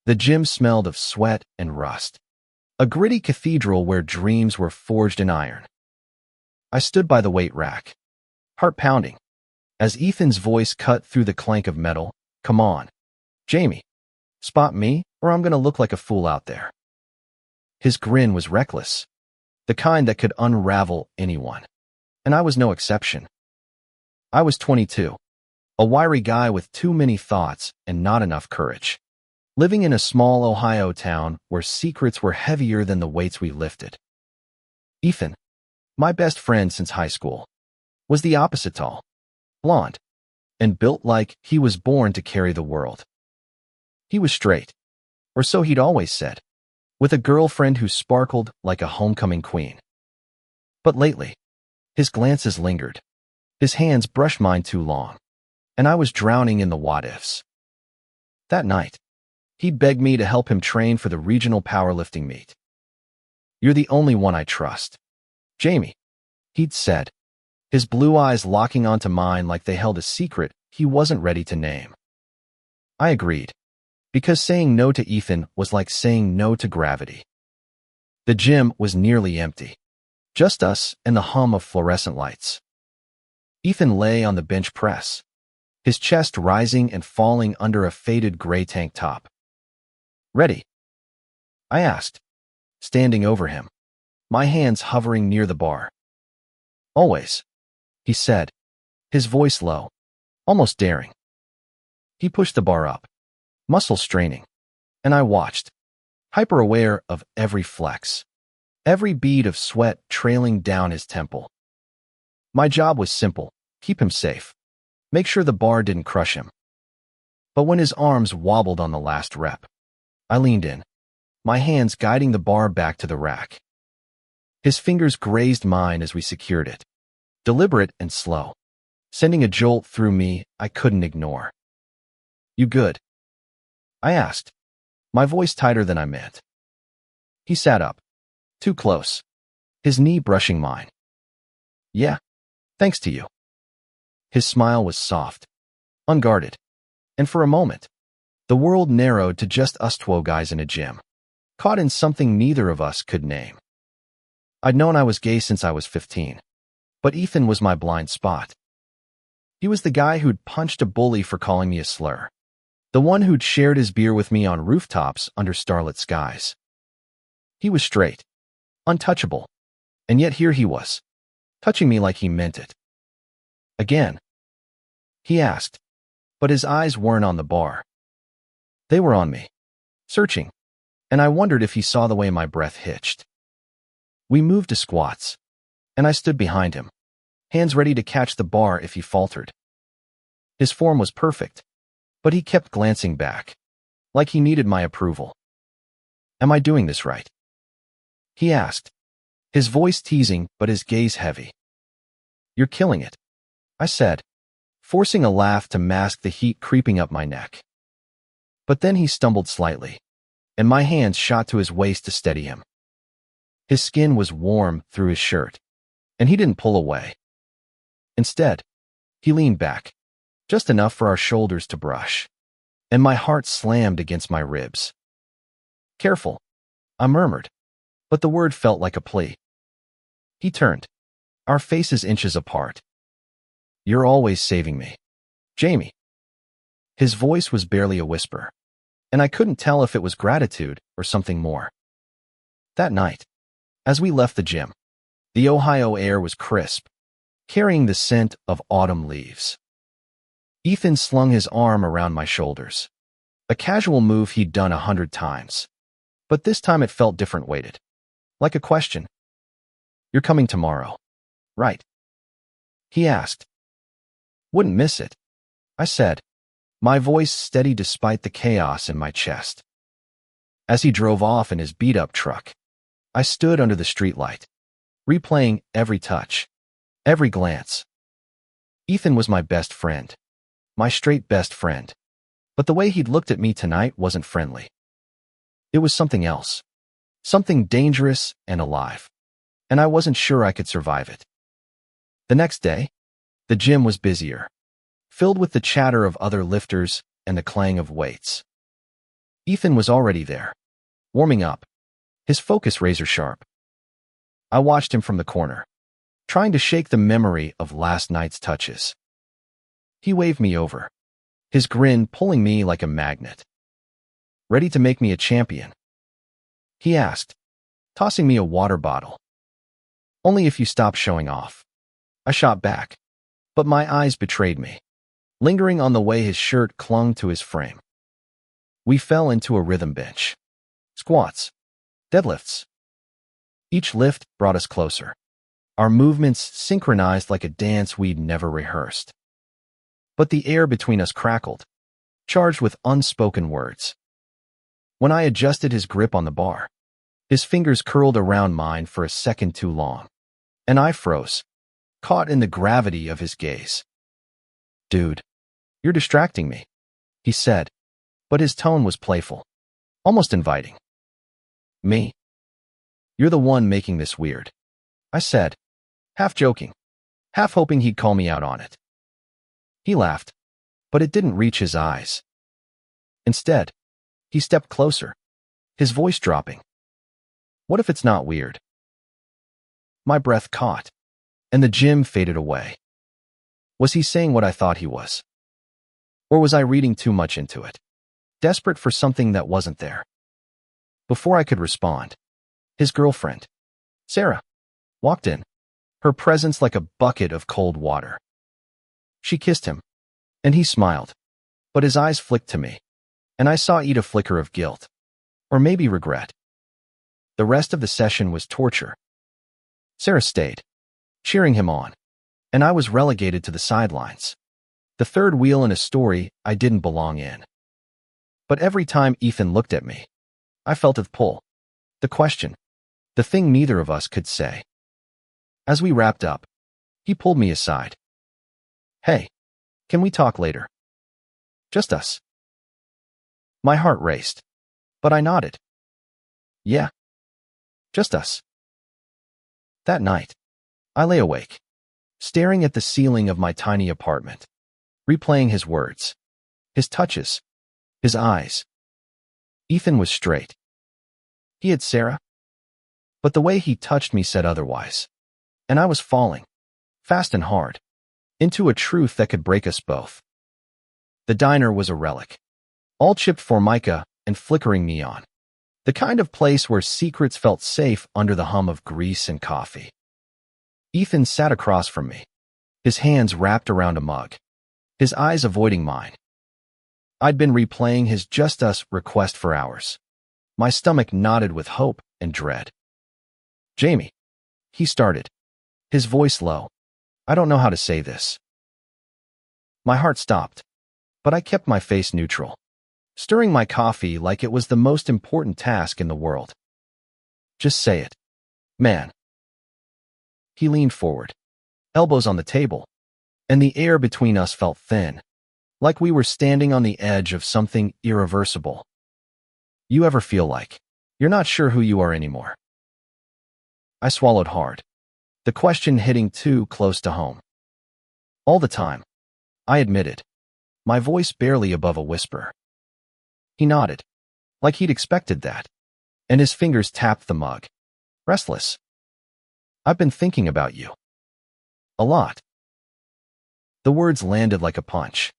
The gym smelled of sweat and rust, a gritty cathedral where dreams were forged in iron. I stood by the weight rack, heart pounding, as Ethan's voice cut through the clank of metal. "Come on, Jamie, spot me, or I'm gonna look like a fool out there." His grin was reckless, the kind that could unravel anyone, and I was no exception. I was 22, a wiry guy with too many thoughts and not enough courage, living in a small Ohio town where secrets were heavier than the weights we lifted. Ethan, my best friend since high school, was the opposite: tall, blonde, and built like he was born to carry the world. He was straight, or so he'd always said, with a girlfriend who sparkled like a homecoming queen. But lately, his glances lingered, his hands brushed mine too long, and I was drowning in the what-ifs. That night, he begged me to help him train for the regional powerlifting meet. "You're the only one I trust, Jamie," he'd said, his blue eyes locking onto mine like they held a secret he wasn't ready to name. I agreed, because saying no to Ethan was like saying no to gravity. The gym was nearly empty, just us and the hum of fluorescent lights. Ethan lay on the bench press, his chest rising and falling under a faded gray tank top. "Ready?" I asked, standing over him, my hands hovering near the bar. "Always," he said, his voice low, almost daring. He pushed the bar up, muscles straining, and I watched, hyper-aware of every flex, every bead of sweat trailing down his temple. My job was simple: keep him safe, make sure the bar didn't crush him. But when his arms wobbled on the last rep, I leaned in, my hands guiding the bar back to the rack. His fingers grazed mine as we secured it, deliberate and slow, sending a jolt through me I couldn't ignore. "You good?" I asked, my voice tighter than I meant. He sat up, too close, his knee brushing mine. "Yeah, thanks to you." His smile was soft, unguarded, and for a moment, the world narrowed to just us two guys in a gym, caught in something neither of us could name. I'd known I was gay since I was 15, but Ethan was my blind spot. He was the guy who'd punched a bully for calling me a slur, the one who'd shared his beer with me on rooftops under starlit skies. He was straight, untouchable, and yet here he was, touching me like he meant it. "Again?" he asked, but his eyes weren't on the bar. They were on me, searching, and I wondered if he saw the way my breath hitched. We moved to squats, and I stood behind him, hands ready to catch the bar if he faltered. His form was perfect, but he kept glancing back, like he needed my approval. "Am I doing this right?" he asked, his voice teasing but his gaze heavy. "You're killing it," I said, forcing a laugh to mask the heat creeping up my neck. But then he stumbled slightly, and my hands shot to his waist to steady him. His skin was warm through his shirt, and he didn't pull away. Instead, he leaned back, just enough for our shoulders to brush, and my heart slammed against my ribs. "Careful," I murmured, but the word felt like a plea. He turned, our faces inches apart. "You're always saving me, Jamie." His voice was barely a whisper, and I couldn't tell if it was gratitude or something more. That night, as we left the gym, the Ohio air was crisp, carrying the scent of autumn leaves. Ethan slung his arm around my shoulders, a casual move he'd done 100 times, but this time it felt different weighted, like a question. "You're coming tomorrow, right?" he asked. "Wouldn't miss it," I said, my voice steady despite the chaos in my chest. As he drove off in his beat-up truck, I stood under the streetlight, replaying every touch, every glance. Ethan was my best friend, my straight best friend, but the way he'd looked at me tonight wasn't friendly. It was something else, something dangerous and alive, and I wasn't sure I could survive it. The next day, the gym was busier, filled with the chatter of other lifters and the clang of weights. Ethan was already there, warming up, his focus razor sharp. I watched him from the corner, trying to shake the memory of last night's touches. He waved me over, his grin pulling me like a magnet. "Ready to make me a champion?" he asked, tossing me a water bottle. "Only if you stop showing off." I shot back, but my eyes betrayed me, lingering on the way his shirt clung to his frame. We fell into a rhythm bench. Squats, deadlifts. Each lift brought us closer, our movements synchronized like a dance we'd never rehearsed. But the air between us crackled, charged with unspoken words. When I adjusted his grip on the bar, his fingers curled around mine for a second too long, and I froze, caught in the gravity of his gaze. "Dude, you're distracting me," he said, but his tone was playful, almost inviting. "Me? You're the one making this weird," I said, half joking, half hoping he'd call me out on it. He laughed, but it didn't reach his eyes. Instead, he stepped closer, his voice dropping. "What if it's not weird?" My breath caught, and the gym faded away. Was he saying what I thought he was? Or was I reading too much into it, desperate for something that wasn't there? Before I could respond, his girlfriend, Sarah, walked in, her presence like a bucket of cold water. She kissed him, and he smiled, but his eyes flicked to me, and I saw a flicker of guilt, or maybe regret. The rest of the session was torture. Sarah stayed, cheering him on, and I was relegated to the sidelines, the third wheel in a story I didn't belong in. But every time Ethan looked at me, I felt the pull, the question, the thing neither of us could say. As we wrapped up, he pulled me aside. "Hey, can we talk later? Just us." My heart raced, but I nodded. "Yeah, just us." That night, I lay awake, staring at the ceiling of my tiny apartment, replaying his words, his touches, his eyes. Ethan was straight. He had Sarah, but the way he touched me said otherwise, and I was falling, fast and hard, into a truth that could break us both. The diner was a relic, all chipped formica and flickering neon, the kind of place where secrets felt safe under the hum of grease and coffee. Ethan sat across from me, his hands wrapped around a mug, his eyes avoiding mine. I'd been replaying his "just us" request for hours. My stomach knotted with hope and dread. "Jamie," he started, his voice low. "I don't know how to say this." My heart stopped, but I kept my face neutral, stirring my coffee like it was the most important task in the world. "Just say it, man." He leaned forward, elbows on the table, and the air between us felt thin, like we were standing on the edge of something irreversible. "You ever feel like you're not sure who you are anymore?" I swallowed hard, the question hitting too close to home. "All the time," I admitted, my voice barely above a whisper. He nodded, like he'd expected that, and his fingers tapped the mug, restless. "I've been thinking about you. A lot." The words landed like a punch,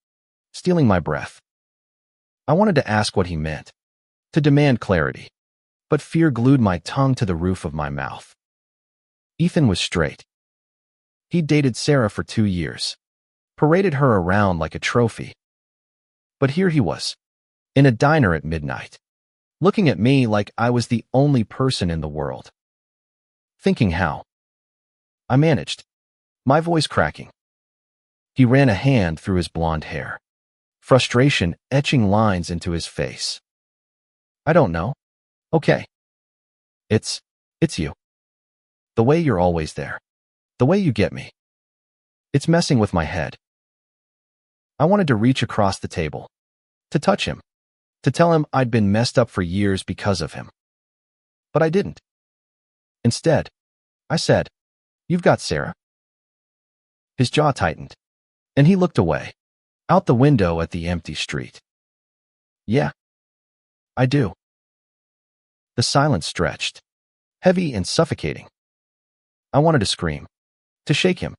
stealing my breath. I wanted to ask what he meant, to demand clarity, but fear glued my tongue to the roof of my mouth. Ethan was straight. He'd dated Sarah for 2 years, paraded her around like a trophy. But here he was, in a diner at midnight, looking at me like I was the only person in the world. Thinking how? I managed, my voice cracking. He ran a hand through his blonde hair, frustration etching lines into his face. "I don't know. Okay. It's you. The way you're always there. The way you get me. It's messing with my head." I wanted to reach across the table, to touch him, to tell him I'd been messed up for years because of him. But I didn't. Instead, I said, "You've got Sarah?" His jaw tightened, and he looked away, out the window at the empty street. "Yeah." I do. The silence stretched, heavy and suffocating. I wanted to scream, to shake him,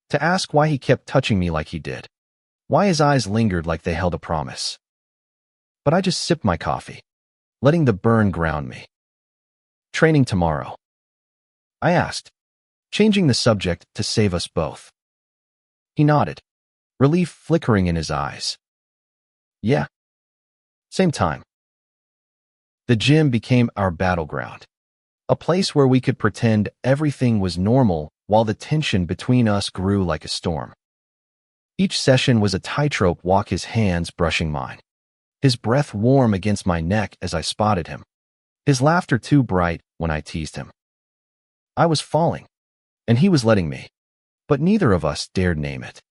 to ask why he kept touching me like he did, why his eyes lingered like they held a promise. But I just sipped my coffee, letting the burn ground me. Training tomorrow? I asked, changing the subject to save us both. He nodded, relief flickering in his eyes. Yeah. Same time. The gym became our battleground, a place where we could pretend everything was normal while the tension between us grew like a storm. Each session was a tightrope walk, his hands brushing mine, his breath warm against my neck as I spotted him, his laughter too bright when I teased him. I was falling, and he was letting me, but neither of us dared name it.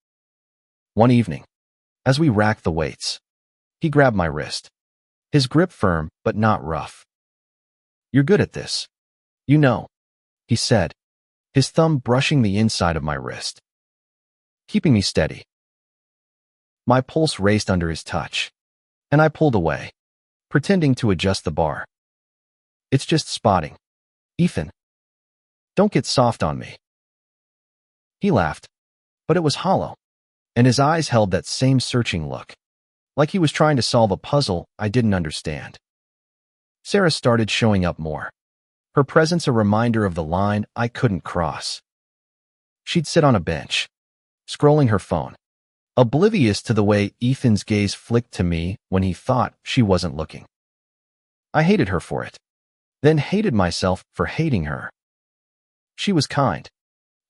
One evening, as we racked the weights, he grabbed my wrist, his grip firm but not rough. "You're good at this, you know," he said, his thumb brushing the inside of my wrist, keeping me steady. My pulse raced under his touch, and I pulled away, pretending to adjust the bar. "It's just spotting. Ethan. Don't get soft on me." He laughed, but it was hollow, and his eyes held that same searching look, like he was trying to solve a puzzle I didn't understand. Sarah started showing up more, her presence a reminder of the line I couldn't cross. She'd sit on a bench, scrolling her phone, oblivious to the way Ethan's gaze flicked to me when he thought she wasn't looking. I hated her for it, then hated myself for hating her. She was kind,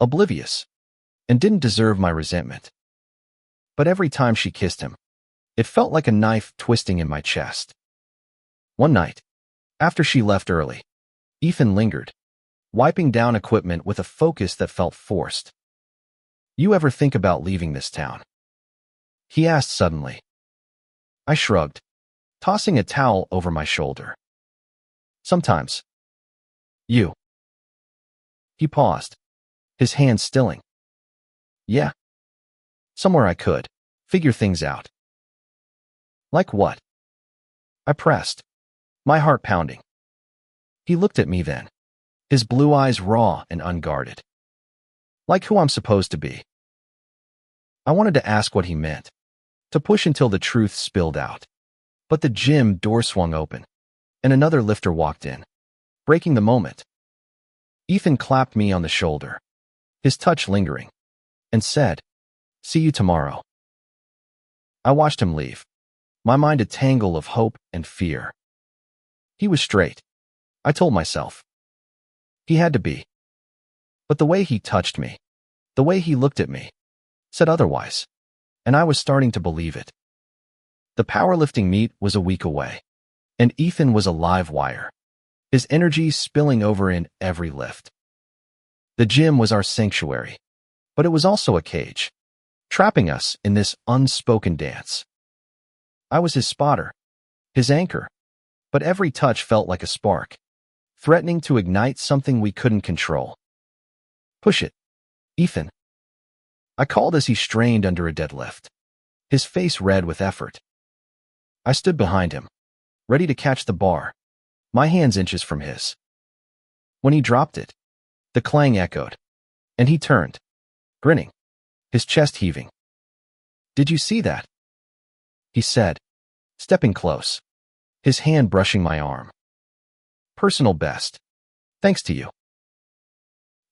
oblivious, and didn't deserve my resentment. But every time she kissed him, it felt like a knife twisting in my chest. One night, after she left early, Ethan lingered, wiping down equipment with a focus that felt forced. "You ever think about leaving this town?" he asked suddenly. I shrugged, tossing a towel over my shoulder. "Sometimes." "You?" He paused, his hands stilling. "Yeah. Somewhere I could figure things out." "Like what?" I pressed, my heart pounding. He looked at me then, his blue eyes raw and unguarded. "Like who I'm supposed to be." I wanted to ask what he meant, to push until the truth spilled out. But the gym door swung open, and another lifter walked in, breaking the moment. Ethan clapped me on the shoulder, his touch lingering, and said, "See you tomorrow." I watched him leave, my mind a tangle of hope and fear. He was straight, I told myself. He had to be. But the way he touched me, the way he looked at me, said otherwise, and I was starting to believe it. The powerlifting meet was a week away, and Ethan was a live wire, his energy spilling over in every lift. The gym was our sanctuary, but it was also a cage, trapping us in this unspoken dance. I was his spotter, his anchor, but every touch felt like a spark, threatening to ignite something we couldn't control. "Push it, Ethan," I called as he strained under a deadlift, his face red with effort. I stood behind him, ready to catch the bar, my hands inches from his. When he dropped it, the clang echoed, and he turned, grinning, his chest heaving. "Did you see that?" he said, stepping close, his hand brushing my arm. "Personal best. Thanks to you."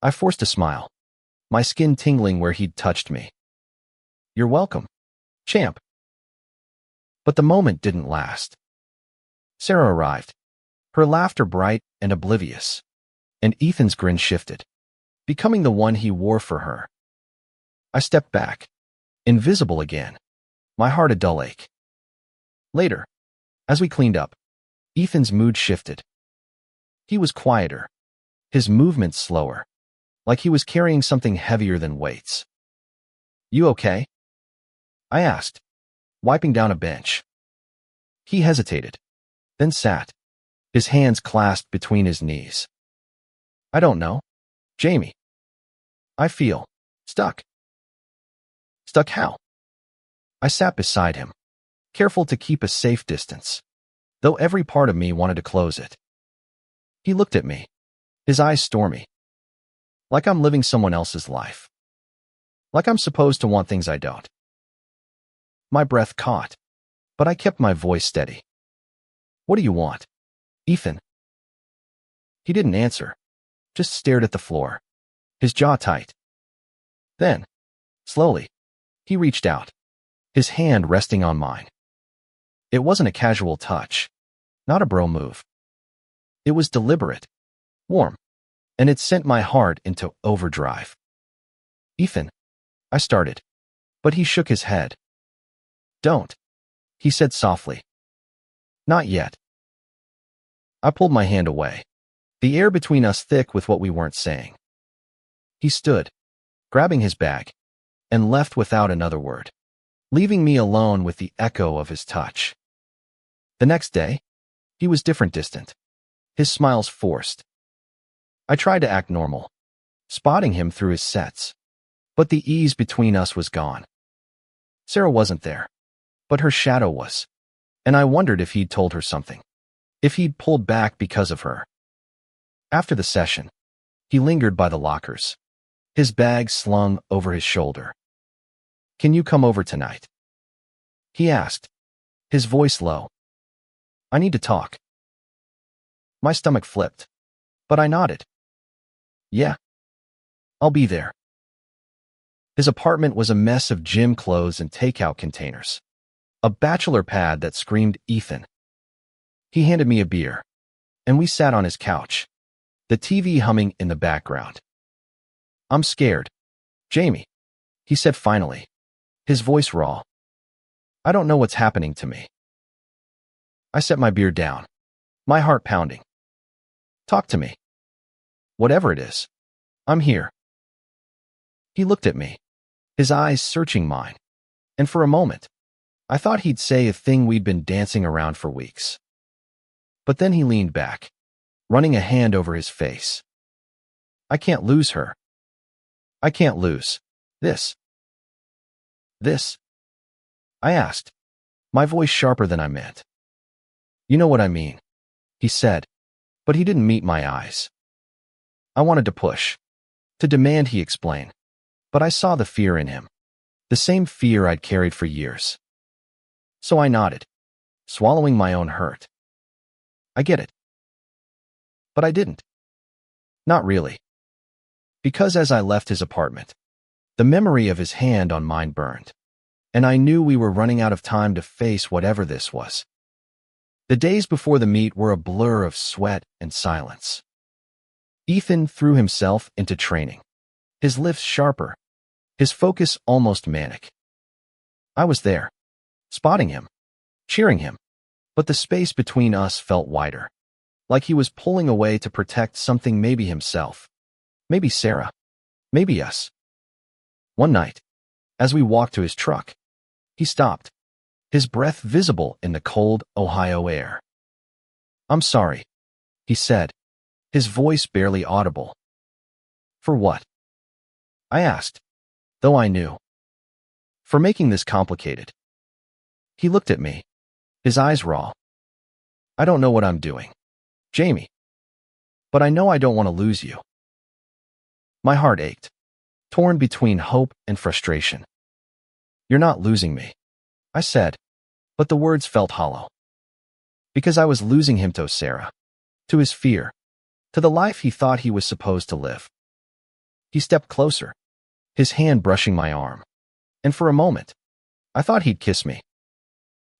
I forced a smile, my skin tingling where he'd touched me. "You're welcome, champ." But the moment didn't last. Sarah arrived, her laughter bright and oblivious, and Ethan's grin shifted, becoming the one he wore for her. I stepped back, invisible again, my heart a dull ache. Later, as we cleaned up, Ethan's mood shifted. He was quieter, his movements slower, like he was carrying something heavier than weights. "You okay?" I asked, wiping down a bench. He hesitated, then sat, his hands clasped between his knees. "I don't know, Jamie. I feel stuck." "Stuck how?" I sat beside him, careful to keep a safe distance. though every part of me wanted to close it. He looked at me, his eyes stormy, like I'm living someone else's life, like I'm supposed to want things I don't. My breath caught, but I kept my voice steady. What do you want, Ethan? He didn't answer, just stared at the floor, his jaw tight. Then, slowly, he reached out, his hand resting on mine. It wasn't a casual touch, not a bro move. It was deliberate, warm, and it sent my heart into overdrive. Ethan, I started, but he shook his head. Don't, he said softly. Not yet. I pulled my hand away, the air between us thick with what we weren't saying. He stood, grabbing his bag, and left without another word, leaving me alone with the echo of his touch. The next day, he was different, distant, his smiles forced. I tried to act normal, spotting him through his sets, but the ease between us was gone. Sarah wasn't there, but her shadow was, and I wondered if he'd told her something, if he'd pulled back because of her. After the session, he lingered by the lockers, his bag slung over his shoulder. Can you come over tonight? He asked, his voice low. I need to talk. My stomach flipped, but I nodded. Yeah, I'll be there. His apartment was a mess of gym clothes and takeout containers, a bachelor pad that screamed Ethan. He handed me a beer, and we sat on his couch, the TV humming in the background. I'm scared, Jamie, he said finally, his voice raw. I don't know what's happening to me. I set my beer down, my heart pounding. Talk to me. Whatever it is, I'm here. He looked at me, his eyes searching mine, and for a moment, I thought he'd say a thing we'd been dancing around for weeks. But then he leaned back, running a hand over his face. I can't lose her. I can't lose this. This? I asked, my voice sharper than I meant. You know what I mean, he said, but he didn't meet my eyes. I wanted to push, to demand he explain, but I saw the fear in him, the same fear I'd carried for years. So I nodded, swallowing my own hurt. I get it. But I didn't. Not really. Because as I left his apartment, the memory of his hand on mine burned, and I knew we were running out of time to face whatever this was. The days before the meet were a blur of sweat and silence. Ethan threw himself into training, his lifts sharper, his focus almost manic. I was there, spotting him, cheering him, but the space between us felt wider, like he was pulling away to protect something, maybe himself, maybe Sarah, maybe us. One night, as we walked to his truck, he stopped, his breath visible in the cold Ohio air. I'm sorry, he said, his voice barely audible. For what? I asked, though I knew. For making this complicated. He looked at me, his eyes raw. I don't know what I'm doing, Jamie. But I know I don't want to lose you. My heart ached, torn between hope and frustration. You're not losing me, I said, but the words felt hollow. Because I was losing him to Sarah, to his fear, to the life he thought he was supposed to live. He stepped closer, his hand brushing my arm, and for a moment, I thought he'd kiss me.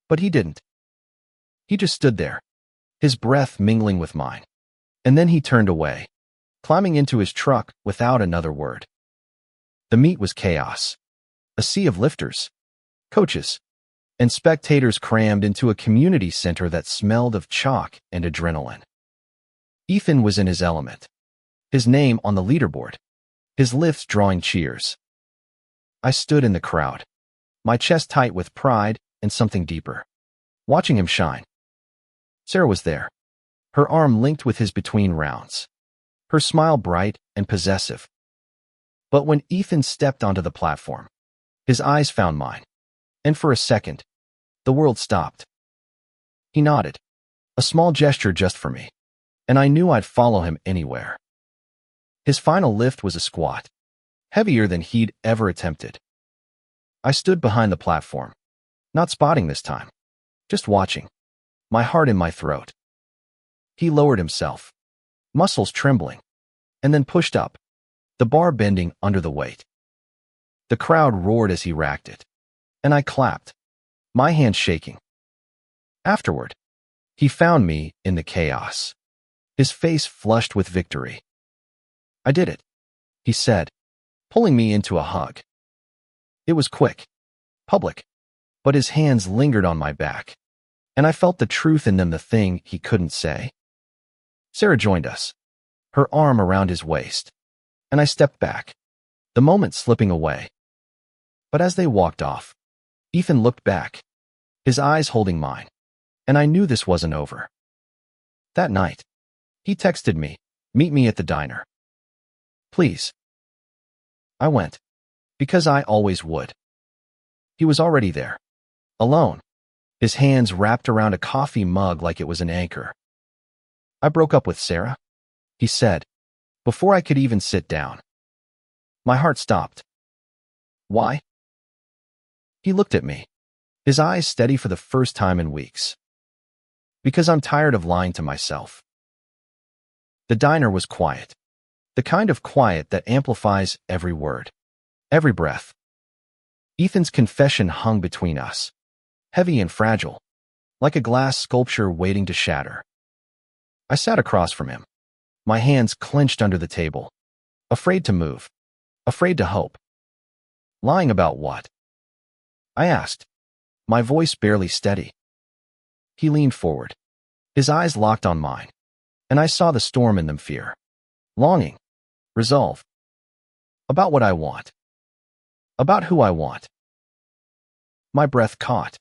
But he didn't. He just stood there, his breath mingling with mine, and then he turned away, climbing into his truck without another word. The meet was chaos, a sea of lifters, coaches, and spectators crammed into a community center that smelled of chalk and adrenaline. Ethan was in his element, his name on the leaderboard, his lifts drawing cheers. I stood in the crowd, my chest tight with pride and something deeper, watching him shine. Sarah was there, her arm linked with his between rounds, her smile bright and possessive. But when Ethan stepped onto the platform, his eyes found mine, and for a second, the world stopped. He nodded, A small gesture just for me, and I knew I'd follow him anywhere. His final lift was a squat, heavier than he'd ever attempted. I stood behind the platform, not spotting this time, just watching, my heart in my throat. He lowered himself, muscles trembling, and then pushed up, the bar bending under the weight. The crowd roared as he racked it, and I clapped, my hands shaking. Afterward, he found me in the chaos, his face flushed with victory. "I did it," he said, pulling me into a hug. It was quick, public, but his hands lingered on my back, and I felt the truth in them, the thing he couldn't say. Sarah joined us, her arm around his waist, and I stepped back, the moment slipping away. But as they walked off, Ethan looked back, his eyes holding mine, and I knew this wasn't over. That night, he texted me, "Meet me at the diner." Please. I went, because I always would. He was already there, alone, his hands wrapped around a coffee mug like it was an anchor. "I broke up with Sarah," he said, before I could even sit down. My heart stopped. "Why?" He looked at me, his eyes steady for the first time in weeks. "Because I'm tired of lying to myself." The diner was quiet, the kind of quiet that amplifies every word, every breath. Ethan's confession hung between us, heavy and fragile, like a glass sculpture waiting to shatter. I sat across from him, my hands clenched under the table, afraid to move, afraid to hope. "Lying about what?" I asked, my voice barely steady. He leaned forward, his eyes locked on mine, and I saw the storm in them: fear, longing, resolve. About what I want. About who I want. My breath caught,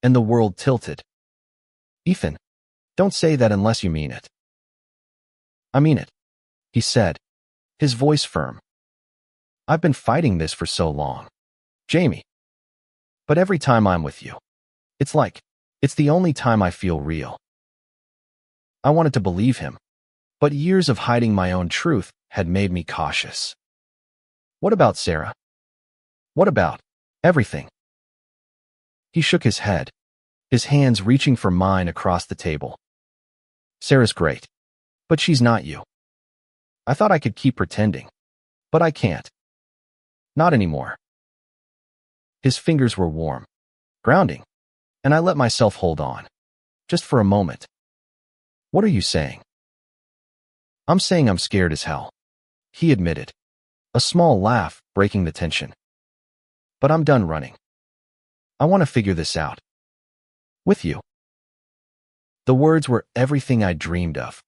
and the world tilted. "Ethan, don't say that unless you mean it." "I mean it," he said, his voice firm. "I've been fighting this for so long, Jamie. But every time I'm with you, it's the only time I feel real." I wanted to believe him, but years of hiding my own truth had made me cautious. "What about Sarah? What about everything?" He shook his head, his hands reaching for mine across the table. "Sarah's great, but she's not you. I thought I could keep pretending, but I can't. Not anymore." His fingers were warm, grounding, and I let myself hold on, just for a moment. "What are you saying?" "I'm saying I'm scared as hell," he admitted, a small laugh breaking the tension. "But I'm done running. I want to figure this out. With you." The words were everything I dreamed of,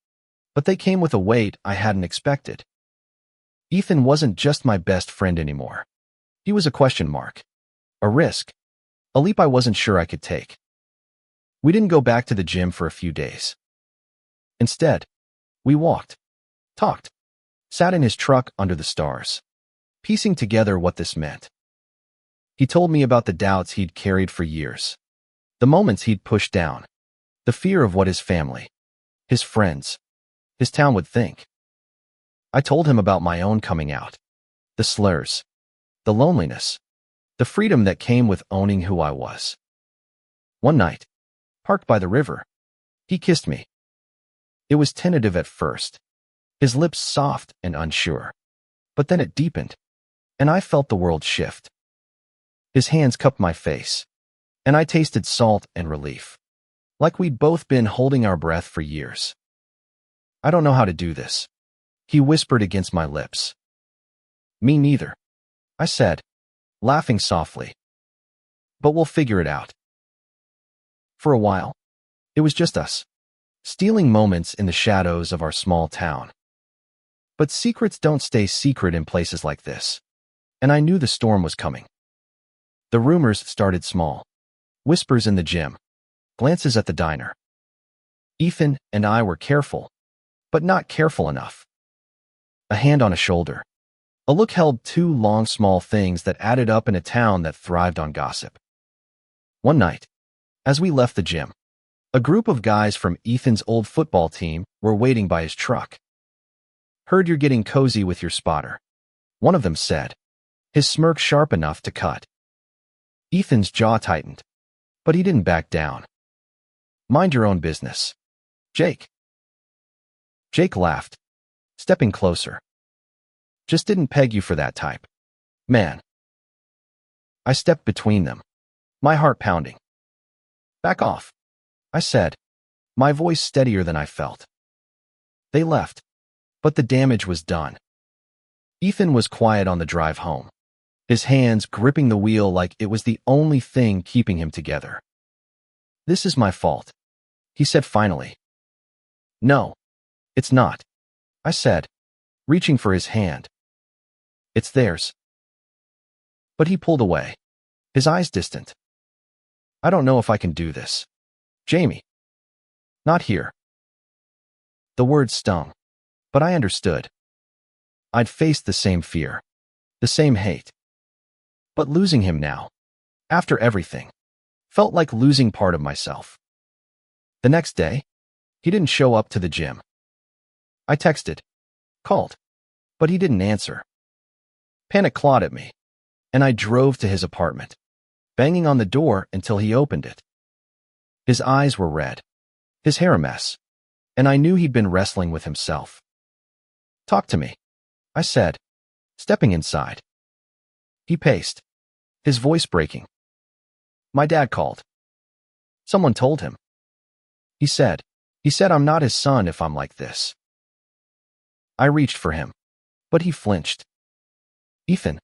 but they came with a weight I hadn't expected. Ethan wasn't just my best friend anymore. He was a question mark, a risk, a leap I wasn't sure I could take. We didn't go back to the gym for a few days. Instead, we walked, talked, sat in his truck under the stars, piecing together what this meant. He told me about the doubts he'd carried for years, the moments he'd pushed down, the fear of what his family, his friends, his town would think. I told him about my own coming out, the slurs, the loneliness, the freedom that came with owning who I was. One night, parked by the river, he kissed me. It was tentative at first, his lips soft and unsure, but then it deepened, and I felt the world shift. His hands cupped my face, and I tasted salt and relief, like we'd both been holding our breath for years. "I don't know how to do this," he whispered against my lips. "Me neither," I said, laughing softly. "But we'll figure it out." For a while, it was just us, stealing moments in the shadows of our small town. But secrets don't stay secret in places like this, and I knew the storm was coming. The rumors started small, whispers in the gym, glances at the diner. Ethan and I were careful, but not careful enough. A hand on a shoulder, a look held two long small things that added up in a town that thrived on gossip. One night, as we left the gym, A group of guys from Ethan's old football team were waiting by his truck. "Heard you're getting cozy with your spotter," one of them said, his smirk sharp enough to cut. Ethan's jaw tightened, but he didn't back down. "Mind your own business, Jake." Jake laughed, stepping closer. "Just didn't peg you for that type, man." I stepped between them, my heart pounding. "Back off," I said, my voice steadier than I felt. They left, but the damage was done. Ethan was quiet on the drive home, his hands gripping the wheel like it was the only thing keeping him together. "This is my fault," he said finally. "No, it's not," I said, reaching for his hand. "It's theirs." But he pulled away, his eyes distant. "I don't know if I can do this, Jamie. Not here." The words stung, but I understood. I'd faced the same fear, the same hate. But losing him now, after everything, felt like losing part of myself. The next day, he didn't show up to the gym. I texted, called, but he didn't answer. Panic clawed at me, and I drove to his apartment, banging on the door until he opened it. His eyes were red, his hair a mess, and I knew he'd been wrestling with himself. "Talk to me," I said, stepping inside. He paced, his voice breaking. "My dad called. Someone told him. He said I'm not his son if I'm like this." I reached for him, but he flinched. "Ethan,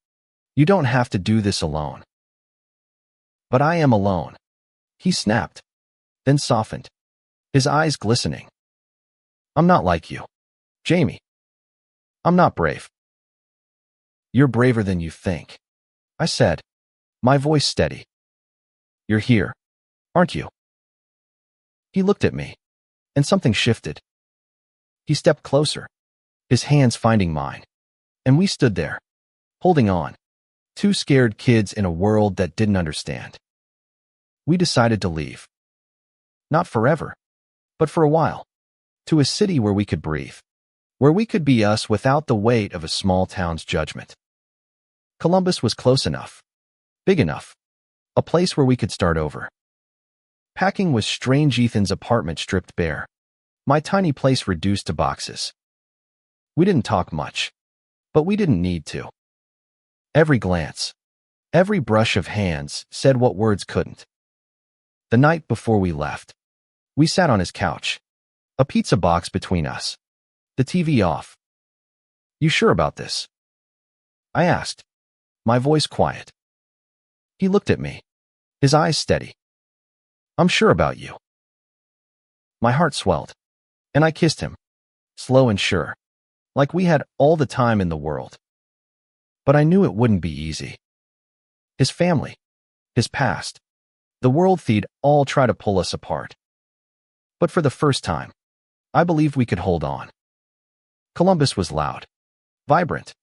you don't have to do this alone." "But I am alone," he snapped, then softened, his eyes glistening. "I'm not like you, Jamie. I'm not brave." "You're braver than you think," I said, my voice steady. "You're here, aren't you?" He looked at me, and something shifted. He stepped closer, his hands finding mine, and we stood there, holding on, two scared kids in a world that didn't understand. We decided to leave. Not forever, but for a while, to a city where we could breathe, where we could be us without the weight of a small town's judgment. Columbus was close enough, big enough, a place where we could start over. Packing was strange. Ethan's apartment stripped bare, my tiny place reduced to boxes. We didn't talk much, but we didn't need to. Every glance, every brush of hands said what words couldn't. The night before we left, we sat on his couch, a pizza box between us, the TV off. "You sure about this?" I asked, my voice quiet. He looked at me, his eyes steady. "I'm sure about you." My heart swelled, and I kissed him, slow and sure, like we had all the time in the world. But I knew it wouldn't be easy. His family, his past, the world feed all try to pull us apart. But for the first time, I believed we could hold on. Columbus was loud, vibrant,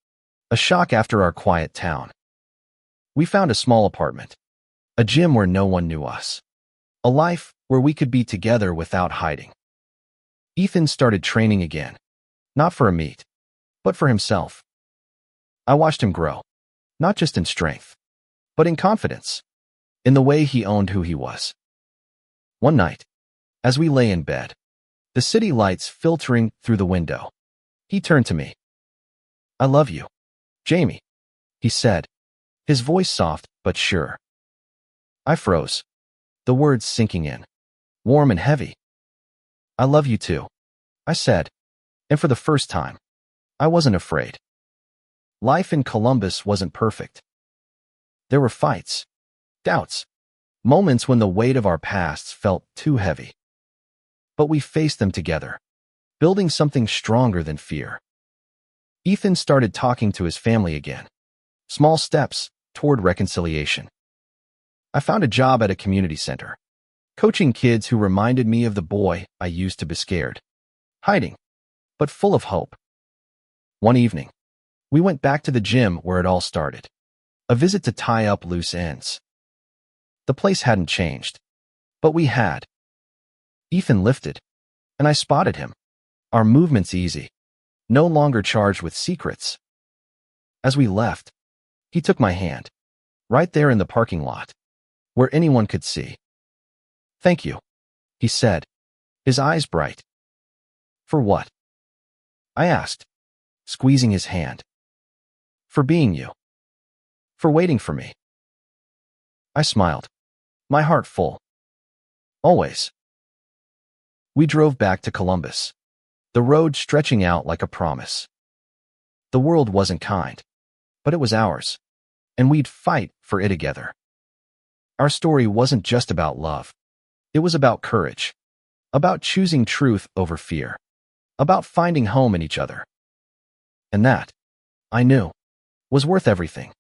a shock after our quiet town. We found a small apartment, a gym where no one knew us, a life where we could be together without hiding. Ethan started training again, not for a meet, but for himself. I watched him grow, not just in strength, but in confidence, in the way he owned who he was. One night, as we lay in bed, the city lights filtering through the window, he turned to me. "I love you, Jamie," he said, his voice soft but sure. I froze, the words sinking in, warm and heavy. "I love you too," I said, and for the first time, I wasn't afraid. Life in Columbus wasn't perfect. There were fights, doubts, moments when the weight of our pasts felt too heavy. But we faced them together, building something stronger than fear. Ethan started talking to his family again, small steps toward reconciliation. I found a job at a community center, coaching kids who reminded me of the boy I used to be scared, hiding, but full of hope. One evening, we went back to the gym where it all started, a visit to tie up loose ends. The place hadn't changed, but we had. Ethan lifted, and I spotted him. Our movements easy, no longer charged with secrets. As we left, he took my hand, right there in the parking lot, where anyone could see. "Thank you," he said, his eyes bright. "For what?" I asked, squeezing his hand. "For being you. For waiting for me." I smiled, my heart full. "Always." We drove back to Columbus, the road stretching out like a promise. The world wasn't kind, but it was ours, and we'd fight for it together. Our story wasn't just about love. It was about courage, about choosing truth over fear, about finding home in each other. And that, I knew, was worth everything.